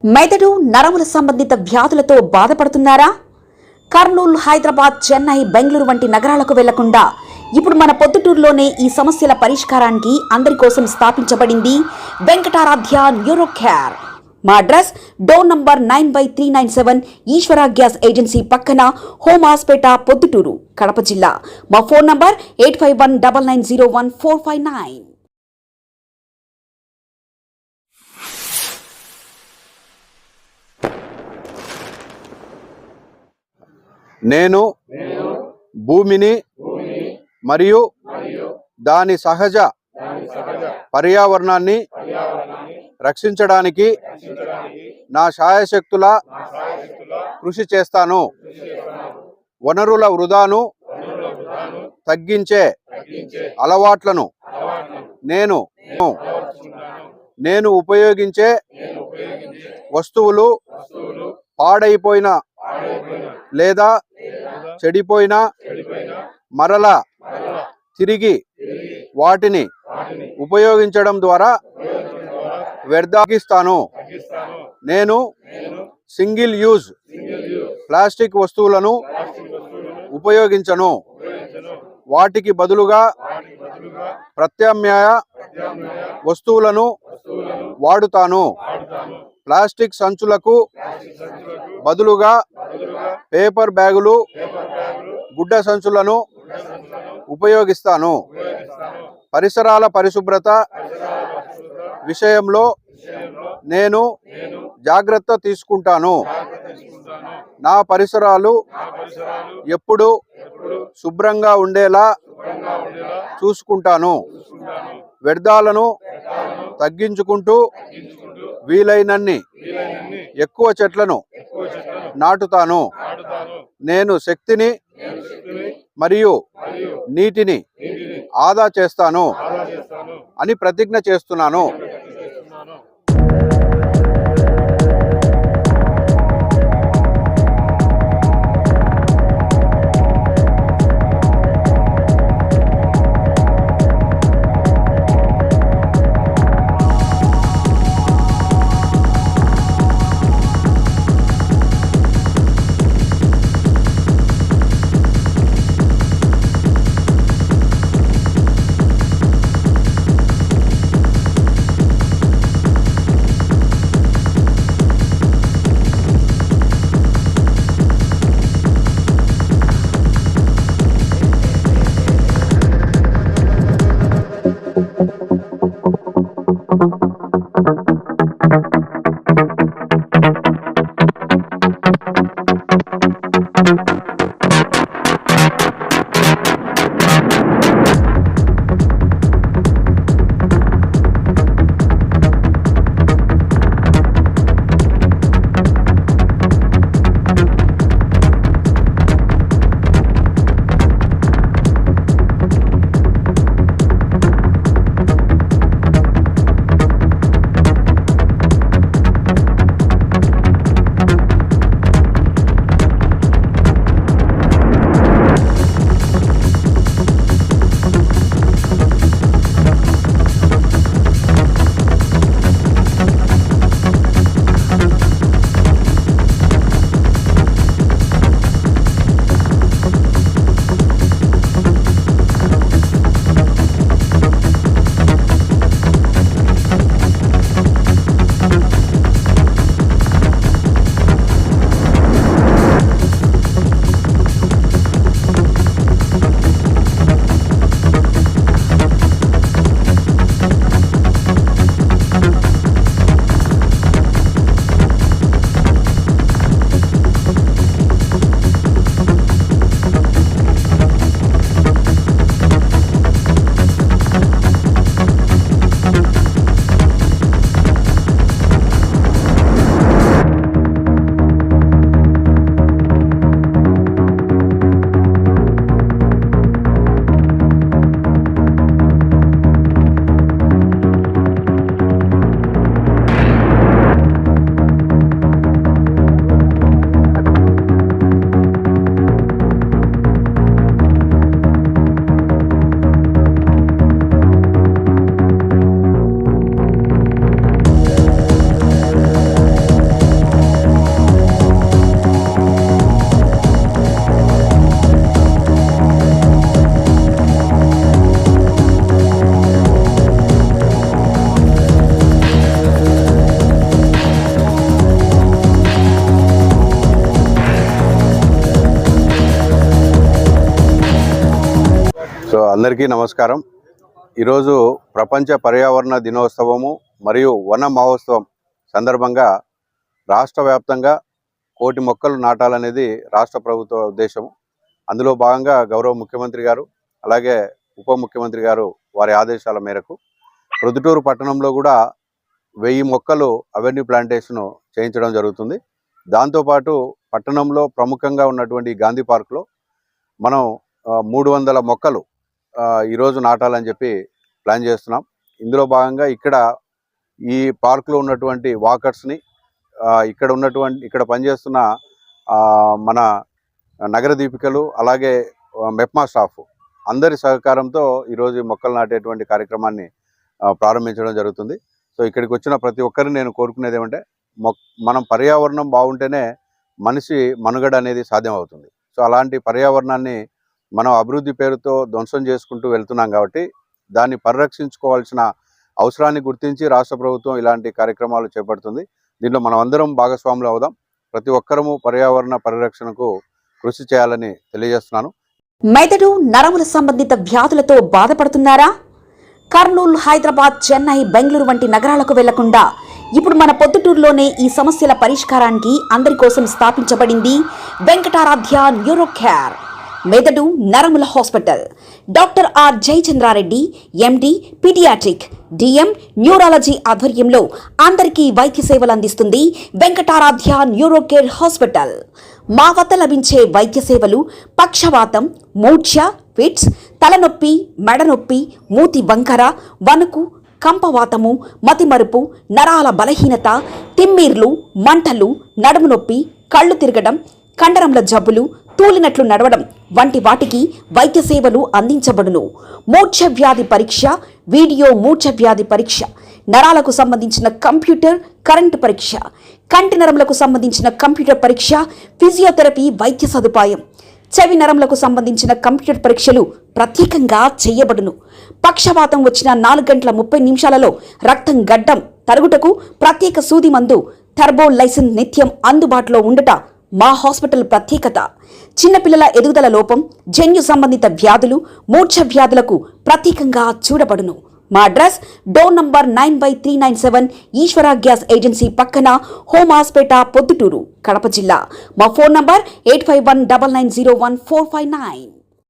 మెదడు నరముల సంబంధిత వ్యాధులతో బాధపడుతున్నారా? కర్నూలు, హైదరాబాద్, చెన్నై, బెంగళూరు వంటి నగరాలకు వెళ్లకుండా ఇప్పుడు మన పొద్దుటూరులోనే ఈ సమస్యల పరిష్కారానికి అందరి కోసం స్థాపించబడింది వెంకటారాధ్య న్యూరో కేర్. మా అడ్రస్ డోర్ నంబర్ 9/397 ఈశ్వర గ్యాస్ ఏజెన్సీ పక్కన, హోమ్ హాస్పేట, పొద్దుటూరు, కడప జిల్లా. మా ఫోన్ నంబర్ 8519901459. నేను భూమిని మరియు దాని సహజ పర్యావరణాన్ని రక్షించడానికి నా శాయశక్తుల కృషి చేస్తాను. వనరుల వృధాను తగ్గించే అలవాట్లను నేను ఉపయోగించే వస్తువులు పాడైపోయిన లేదా చెడిపోయిన మరలా తిరిగి వాటిని ఉపయోగించడం ద్వారా వ్యర్థాగిస్తాను. నేను సింగిల్ యూజ్ ప్లాస్టిక్ వస్తువులను ఉపయోగించను. వాటికి బదులుగా ప్రత్యామ్నాయ వస్తువులను వాడుతాను. ప్లాస్టిక్ సంచులకు బదులుగా పేపర్ బ్యాగులు, గుడ్డ సంచులను ఉపయోగిస్తాను. పరిసరాల పరిశుభ్రత విషయంలో నేను జాగ్రత్త తీసుకుంటాను. నా పరిసరాలు ఎప్పుడూ శుభ్రంగా ఉండేలా చూసుకుంటాను. వ్యర్థాలను తగ్గించుకుంటూ వీలైనన్ని ఎక్కువ చెట్లను నాటుతాను. నేను శక్తిని మరియు నీటిని ఆదా చేస్తాను అని ప్రతిజ్ఞ చేస్తున్నాను. అందరికీ నమస్కారం. ఈరోజు ప్రపంచ పర్యావరణ దినోత్సవము మరియు వన మహోత్సవం సందర్భంగా రాష్ట్ర వ్యాప్తంగా 1,00,00,000 మొక్కలు నాటాలనేది రాష్ట్ర ప్రభుత్వ ఉద్దేశం. అందులో భాగంగా గౌరవ ముఖ్యమంత్రి గారు అలాగే ఉప ముఖ్యమంత్రి గారు వారి ఆదేశాల మేరకు ప్రొద్దుటూరు పట్టణంలో కూడా 1000 మొక్కలు అవెన్యూ ప్లాంటేషన్ చేయించడం జరుగుతుంది. దాంతోపాటు పట్టణంలో ప్రముఖంగా ఉన్నటువంటి గాంధీ పార్క్లో మనం 300 మొక్కలు ఈరోజు నాటాలని చెప్పి ప్లాన్ చేస్తున్నాం. ఇందులో భాగంగా ఈ పార్క్లో ఉన్నటువంటి వాకర్స్ని ఇక్కడ పనిచేస్తున్న మన నగర దీపికలు అలాగే మెప్మా స్టాఫ్ అందరి సహకారంతో ఈరోజు మొక్కలు నాటేటువంటి కార్యక్రమాన్ని ప్రారంభించడం జరుగుతుంది. సో ఇక్కడికి వచ్చిన ప్రతి ఒక్కరిని నేను కోరుకునేది ఏమంటే మనం పర్యావరణం బాగుంటేనే మనిషి మనుగడ అనేది సాధ్యం అవుతుంది. సో అలాంటి పర్యావరణాన్ని మనం అభివృద్ధి పేరుతో ధ్వంసం చేసుకుంటూ వెళ్తున్నాం కాబట్టి దాన్ని పరిరక్షించుకోవాల్సిన అవసరాన్ని గుర్తించి రాష్ట్ర ప్రభుత్వం ఇలాంటి కార్యక్రమాలు చేపడుతుంది. దీంట్లో మనం అందరం భాగస్వాములు అవుదాం. ప్రతి ఒక్కరము పర్యావరణ పరిరక్షణకు కృషి చేయాలని తెలియజేస్తున్నాను. మెదడు నరముల సంబంధిత వ్యాధులతో బాధపడుతున్నారా? కర్నూలు, హైదరాబాద్, చెన్నై, బెంగళూరు వంటి నగరాలకు వెళ్లకుండా ఇప్పుడు మన పొద్దుటూరులోనే ఈ సమస్యల పరిష్కారానికి అందరి కోసం స్థాపించబడింది వెంకటారాధ్య న్యూరో కేర్ మెదడు నరముల hospital. Doctor R Jayachandra Reddy, MD, paediatric, DM, neurology ఆధ్వర్యంలో అందరికీ వైద్య సేవలు అందిస్తుంది వెంకటారాధ్య న్యూరో కేర్ హాస్పిటల్. మా వద్ద లభించే వైద్య సేవలు పక్షవాతం, మూర్ఛ, ఫిట్స్, తలనొప్పి, మెడనొప్పి, మూతి వంకర, వణుకు, కంపవాతము, మతిమరుపు, నరాల బలహీనత, తిమ్మిర్లు, మంటలు, నడుము నొప్పి, కళ్ళు తిరగడం, కండరంల జబ్బులు, తూలినట్లు నడవడం వంటి వాటికి వైద్య సేవలు అందించబడును. మూర్ఛ వ్యాధి పరీక్ష, వీడియో మూర్ఛ వ్యాధి పరీక్ష, నరాలకు సంబంధించిన కంప్యూటర్ కరెంటు పరీక్ష, కంటి నరములకు సంబంధించిన కంప్యూటర్ పరీక్ష, ఫిజియోథెరపీ వైద్య సదుపాయం, చెవి నరములకు సంబంధించిన కంప్యూటర్ పరీక్షలు ప్రత్యేకంగా చేయబడును. పక్షవాతం వచ్చిన 4 గంటల 30 నిమిషాలలో రక్తం గడ్డం తరుగుటకు ప్రత్యేక సూది మందు థర్బోలైసిన్ నిత్యం అందుబాటులో ఉండుట మా హాస్పిటల్ ప్రత్యేకత. చిన్నపిల్లల ఎదుగుదల లోపం, జన్యు సంబంధిత వ్యాధులు, మూర్ఛ వ్యాధులకు ప్రత్యేకంగా చూడబడును. మా అడ్రస్ డోర్ నంబర్ 9/397 ఈశ్వర గ్యాస్ ఏజెన్సీ పక్కన, హోమాస్పేట, పొద్దుటూరు, కడప జిల్లా. మా ఫోన్ నంబర్ 8519901459.